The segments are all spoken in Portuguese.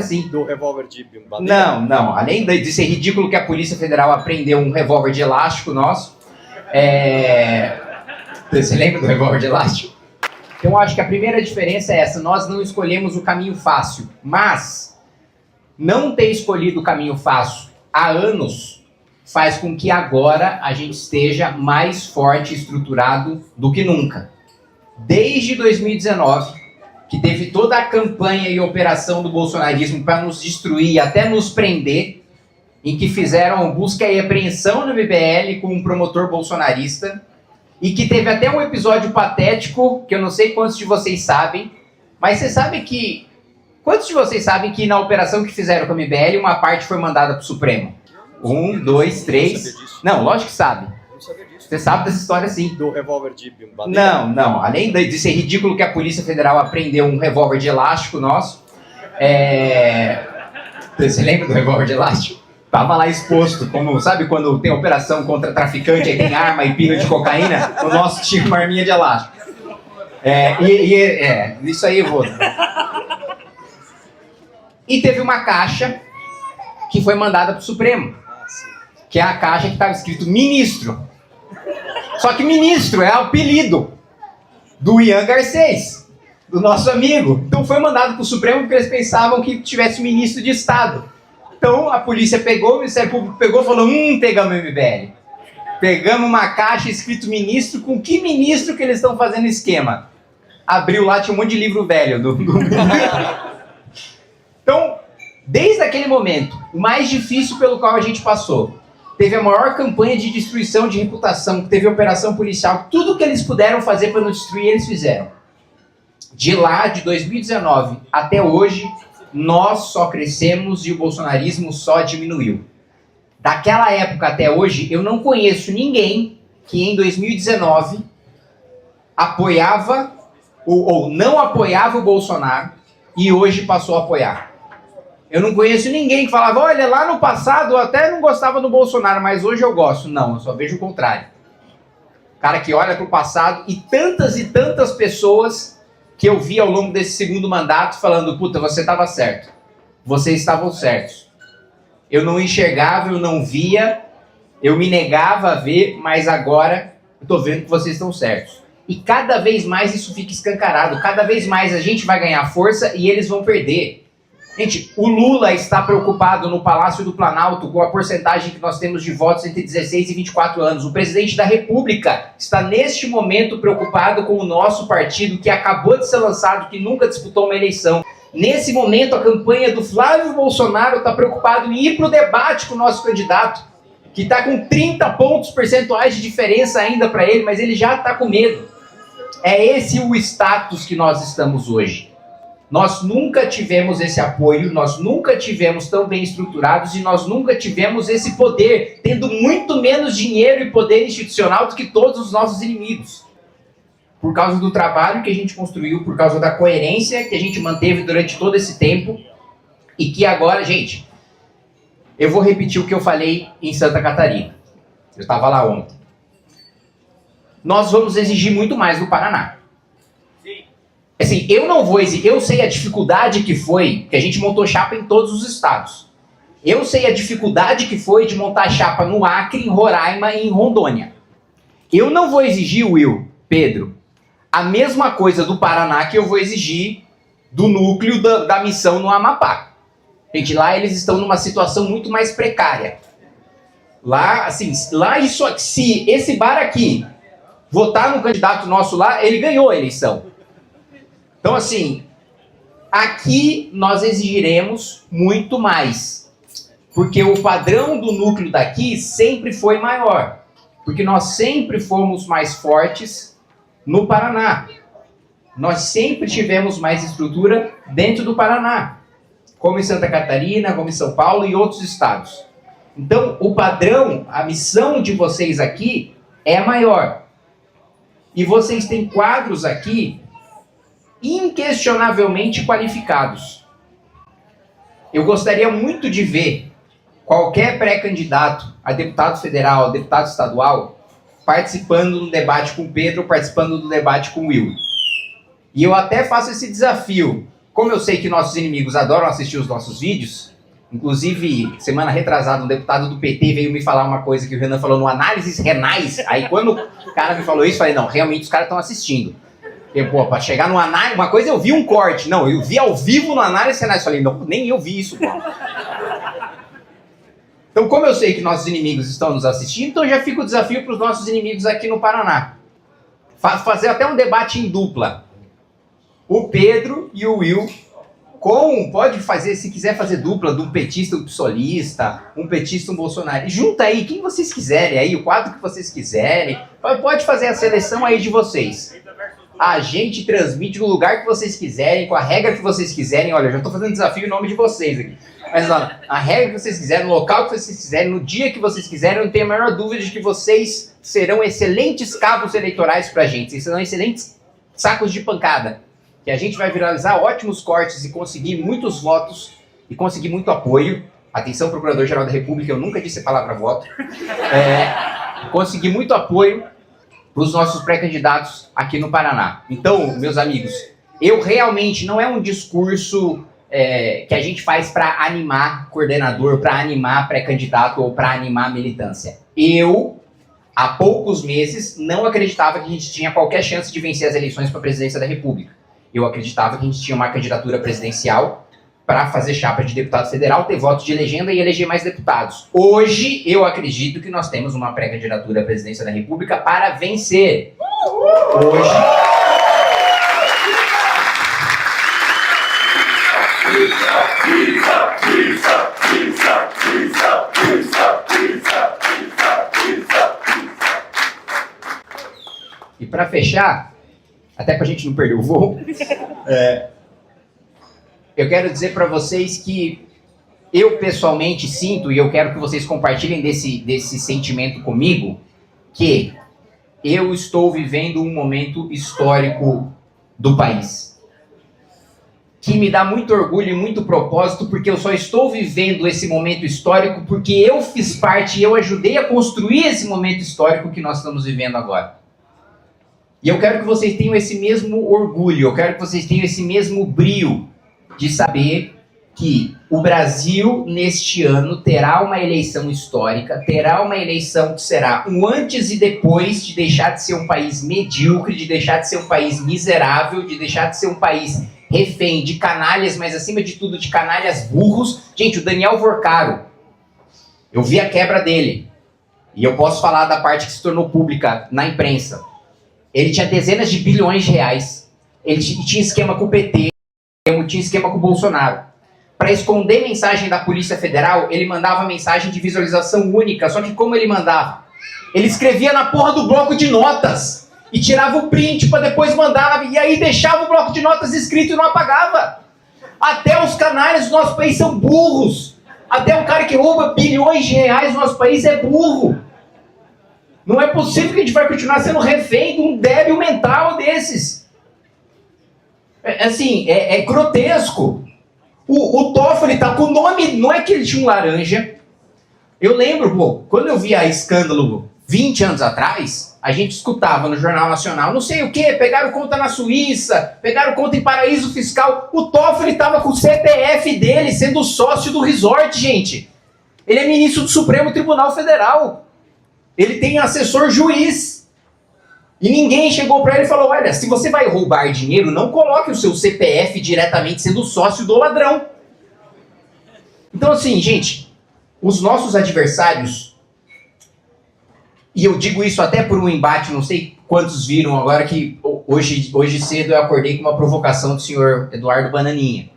Sim. Do revólver de bandeira? Não. Além de ser ridículo que a Polícia Federal apreendeu um revólver de elástico nosso. Você lembra do revólver de elástico? Então eu acho que a primeira diferença é essa. Nós não escolhemos o caminho fácil. Mas não ter escolhido o caminho fácil há anos faz com que agora a gente esteja mais forte e estruturado do que nunca. Desde 2019... que teve toda a campanha e operação do bolsonarismo para nos destruir, até nos prender, em que fizeram busca e apreensão no MBL com um promotor bolsonarista, e que teve até um episódio patético, que eu não sei quantos de vocês sabem, mas vocês sabem que... Quantos de vocês sabem que na operação que fizeram com o MBL, uma parte foi mandada para o Supremo? 1, 2, 3... Não, lógico que sabe. Você sabe dessa história, sim. Do revólver de bandeira? Não. Além de ser ridículo que a Polícia Federal apreendeu um revólver de elástico nosso. Você lembra do revólver de elástico? Tava lá exposto, como sabe quando tem operação contra traficante, aí tem arma e pino de cocaína? O nosso tinha uma arminha de elástico. Isso aí eu vou. E teve uma caixa que foi mandada para o Supremo. Que é a caixa que estava escrito ministro. Só que ministro é o apelido do Ian Garcês, do nosso amigo. Então foi mandado para o Supremo porque eles pensavam que tivesse ministro de Estado. Então a polícia pegou, o Ministério Público pegou e falou, pegamos o MBL. Pegamos uma caixa escrito ministro, com que ministro que eles estão fazendo esquema? Abriu lá, tinha um monte de livro velho. Então, desde aquele momento, o mais difícil pelo qual a gente passou, teve a maior campanha de destruição de reputação, teve operação policial, tudo que eles puderam fazer para nos destruir, eles fizeram. De lá, de 2019 até hoje, nós só crescemos e o bolsonarismo só diminuiu. Daquela época até hoje, eu não conheço ninguém que em 2019 apoiava ou não apoiava o Bolsonaro e hoje passou a apoiar. Eu não conheço ninguém que falava, olha, lá no passado eu até não gostava do Bolsonaro, mas hoje eu gosto. Não, eu só vejo o contrário. Cara que olha pro passado e tantas pessoas que eu vi ao longo desse segundo mandato falando, puta, você estava certo. Vocês estavam certos. Eu não enxergava, eu não via, eu me negava a ver, mas agora eu tô vendo que vocês estão certos. E cada vez mais isso fica escancarado, cada vez mais a gente vai ganhar força e eles vão perder. Gente, o Lula está preocupado no Palácio do Planalto com a porcentagem que nós temos de votos entre 16 e 24 anos. O presidente da República está neste momento preocupado com o nosso partido que acabou de ser lançado, que nunca disputou uma eleição. Nesse momento, a campanha do Flávio Bolsonaro está preocupado em ir para o debate com o nosso candidato, que está com 30 pontos percentuais de diferença ainda para ele, mas ele já está com medo. É esse o status que nós estamos hoje. Nós nunca tivemos esse apoio, nós nunca tivemos tão bem estruturados e nós nunca tivemos esse poder, tendo muito menos dinheiro e poder institucional do que todos os nossos inimigos. Por causa do trabalho que a gente construiu, por causa da coerência que a gente manteve durante todo esse tempo e que agora, gente, eu vou repetir o que eu falei em Santa Catarina. Eu estava lá ontem. Nós vamos exigir muito mais do Paraná. Assim, eu não vou exigir, eu sei a dificuldade que foi, que a gente montou chapa em todos os estados. Eu sei a dificuldade que foi de montar chapa no Acre, em Roraima e em Rondônia. Eu não vou exigir, Will, Pedro, a mesma coisa do Paraná que eu vou exigir do núcleo da missão no Amapá. Gente, lá eles estão numa situação muito mais precária. Lá, assim, se esse bar aqui votar no candidato nosso lá, ele ganhou a eleição. Então, assim, aqui nós exigiremos muito mais, porque o padrão do núcleo daqui sempre foi maior, porque nós sempre fomos mais fortes no Paraná. Nós sempre tivemos mais estrutura dentro do Paraná, como em Santa Catarina, como em São Paulo e outros estados. Então, o padrão, a missão de vocês aqui é maior. E vocês têm quadros aqui inquestionavelmente qualificados. Eu gostaria muito de ver qualquer pré-candidato a deputado federal, a deputado estadual, participando do debate com o Pedro, participando do debate com o Will. E eu até faço esse desafio. como eu sei que nossos inimigos adoram assistir os nossos vídeos, inclusive, semana retrasada, um deputado do PT veio me falar uma coisa que o Renan falou no Análises Renais. Aí quando o cara me falou isso, eu falei, não, realmente os caras estão assistindo. Porque, pô, pra chegar no Análises, uma coisa eu vi um corte, não, eu vi ao vivo no Análises Renais. Eu falei, não, nem eu vi isso, pô. Então, como eu sei que nossos inimigos estão nos assistindo, então já fica o desafio para os nossos inimigos aqui no Paraná. Fazer até um debate em dupla. O Pedro e o Will, pode fazer, se quiser fazer dupla de um petista, um psolista, um petista, um bolsonarista. Junta aí, quem vocês quiserem aí, o quadro que vocês quiserem. Pode fazer a seleção aí de vocês. A gente transmite no lugar que vocês quiserem, com a regra que vocês quiserem. Olha, eu já estou fazendo desafio em nome de vocês aqui. Mas olha, a regra que vocês quiserem, no local que vocês quiserem, no dia que vocês quiserem, eu não tenho a menor dúvida de que vocês serão excelentes cabos eleitorais pra gente. Vocês serão excelentes sacos de pancada. Que a gente vai viralizar ótimos cortes e conseguir muitos votos e conseguir muito apoio. Atenção, Procurador-Geral da República, eu nunca disse a palavra voto. Conseguir muito apoio para os nossos pré-candidatos aqui no Paraná. Então, meus amigos, eu realmente não é um discurso que a gente faz para animar coordenador, para animar pré-candidato ou para animar militância. Eu, há poucos meses, não acreditava que a gente tinha qualquer chance de vencer as eleições para a presidência da República. Eu acreditava que a gente tinha uma candidatura presidencial para fazer chapa de deputado federal, ter votos de legenda e eleger mais deputados. Hoje, eu acredito que nós temos uma pré-candidatura à presidência da República para vencer. Hoje... E para fechar, até para a gente não perder o voo, eu quero dizer para vocês que eu pessoalmente sinto, e eu quero que vocês compartilhem desse sentimento comigo, que eu estou vivendo um momento histórico do país. Que me dá muito orgulho e muito propósito, porque eu só estou vivendo esse momento histórico porque eu fiz parte e eu ajudei a construir esse momento histórico que nós estamos vivendo agora. E eu quero que vocês tenham esse mesmo orgulho, eu quero que vocês tenham esse mesmo brio de saber que o Brasil, neste ano, terá uma eleição histórica, terá uma eleição que será um antes e depois de deixar de ser um país medíocre, de deixar de ser um país miserável, de deixar de ser um país refém de canalhas, mas acima de tudo de canalhas burros. Gente, o Daniel Vorcaro, eu vi a quebra dele, e eu posso falar da parte que se tornou pública na imprensa. Ele tinha dezenas de bilhões de reais, ele tinha esquema com o PT, tinha esquema com o Bolsonaro. Para esconder mensagem da Polícia Federal, ele mandava mensagem de visualização única, só que como ele mandava? Ele escrevia na porra do bloco de notas, e tirava o print para depois mandar, e aí deixava o bloco de notas escrito e não apagava. Até os canalhas do nosso país são burros. Até um cara que rouba bilhões de reais no nosso país é burro. Não é possível que a gente vai continuar sendo refém de um débil mental desses. É grotesco. O Toffoli tá com o nome, não é que ele tinha um laranja. Eu lembro, pô, quando eu via escândalo 20 anos atrás, a gente escutava no Jornal Nacional, não sei o que, pegaram conta na Suíça, pegaram conta em paraíso fiscal. O Toffoli tava com o CPF dele sendo sócio do resort, gente. Ele é ministro do Supremo Tribunal Federal. Ele tem assessor juiz. E ninguém chegou para ele e falou, olha, se você vai roubar dinheiro, não coloque o seu CPF diretamente sendo sócio do ladrão. Então assim, gente, os nossos adversários, e eu digo isso até por um embate, não sei quantos viram agora, que hoje cedo eu acordei com uma provocação do senhor Eduardo Bananinha.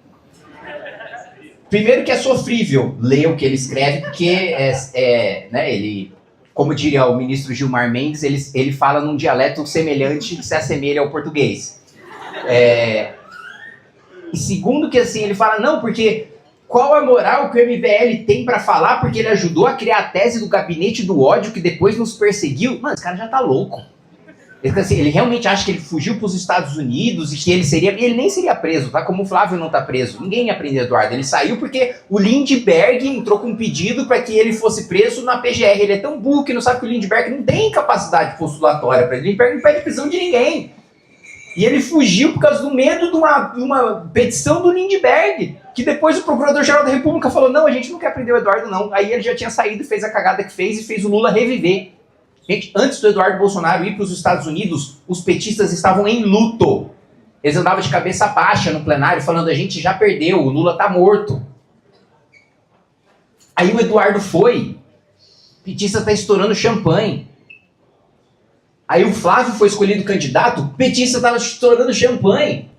Primeiro que é sofrível ler o que ele escreve, porque né, ele... Como diria o ministro Gilmar Mendes, ele fala num dialeto semelhante que se assemelha ao português. E segundo que assim, ele fala, não, porque qual a moral que o MBL tem para falar, porque ele ajudou a criar a tese do gabinete do ódio que depois nos perseguiu. Mano, esse cara já tá louco. Ele realmente acha que ele fugiu para os Estados Unidos e que ele nem seria preso, tá? Como o Flávio não tá preso. Ninguém ia prender Eduardo. Ele saiu porque o Lindbergh entrou com um pedido para que ele fosse preso na PGR. Ele é tão burro que não sabe que o Lindbergh não tem capacidade postulatória para ele. O Lindbergh não pede prisão de ninguém. E ele fugiu por causa do medo de uma petição do Lindbergh, que depois o Procurador-Geral da República falou, não, a gente não quer prender o Eduardo, não. Aí ele já tinha saído, fez a cagada que fez e fez o Lula reviver. Gente, antes do Eduardo Bolsonaro ir para os Estados Unidos, os petistas estavam em luto. Eles andavam de cabeça baixa no plenário, falando, a gente já perdeu, o Lula tá morto. Aí o Eduardo foi, o petista tá estourando champanhe. Aí o Flávio foi escolhido candidato, o petista estava estourando champanhe.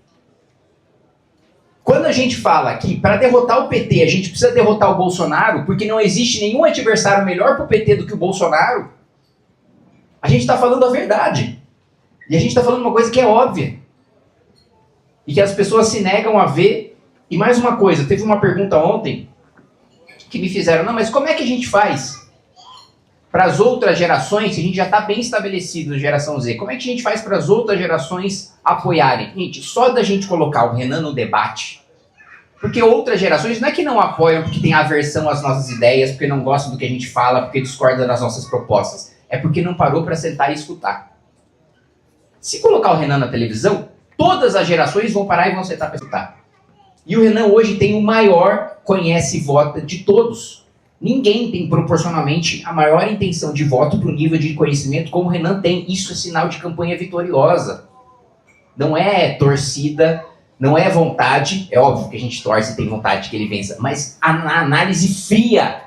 Quando a gente fala que para derrotar o PT a gente precisa derrotar o Bolsonaro, porque não existe nenhum adversário melhor para o PT do que o Bolsonaro, a gente está falando a verdade. E a gente está falando uma coisa que é óbvia. E que as pessoas se negam a ver. E mais uma coisa, teve uma pergunta ontem que me fizeram, não, mas como é que a gente faz para as outras gerações, se a gente já está bem estabelecido na geração Z, como é que a gente faz para as outras gerações apoiarem? Gente, só da gente colocar o Renan no debate, porque outras gerações não é que não apoiam porque tem aversão às nossas ideias, porque não gostam do que a gente fala, porque discordam das nossas propostas, é porque não parou para sentar e escutar. Se colocar o Renan na televisão, todas as gerações vão parar e vão sentar para escutar. E o Renan hoje tem o maior conhece e vota de todos. Ninguém tem proporcionalmente a maior intenção de voto para o nível de conhecimento como o Renan tem. Isso é sinal de campanha vitoriosa. Não é torcida, não é vontade. É óbvio que a gente torce e tem vontade que ele vença. Mas a análise fria,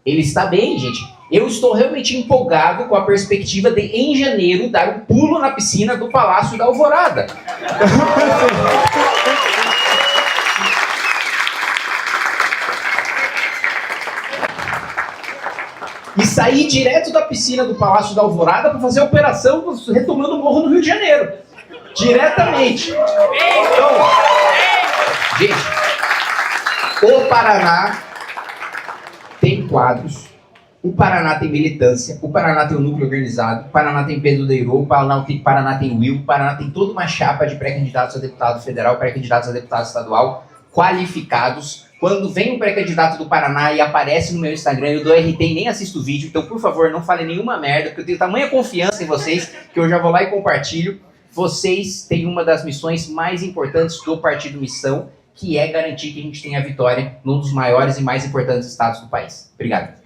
ele está bem, gente. Eu estou realmente empolgado com a perspectiva de, em janeiro, dar um pulo na piscina do Palácio da Alvorada. E sair direto da piscina do Palácio da Alvorada para fazer a operação retomando o morro no Rio de Janeiro. Diretamente. Então, gente, o Paraná tem quadros, o Paraná tem militância, o Paraná tem um núcleo organizado, o Paraná tem Pedro Deirô, o Paraná tem Will, o Paraná tem toda uma chapa de pré-candidatos a deputado federal, pré-candidatos a deputado estadual, qualificados. Quando vem um pré-candidato do Paraná e aparece no meu Instagram, eu dou RT e nem assisto o vídeo, então por favor não falem nenhuma merda, porque eu tenho tamanha confiança em vocês, que eu já vou lá e compartilho. Vocês têm uma das missões mais importantes do Partido Missão, que é garantir que a gente tenha a vitória num dos maiores e mais importantes estados do país. Obrigado.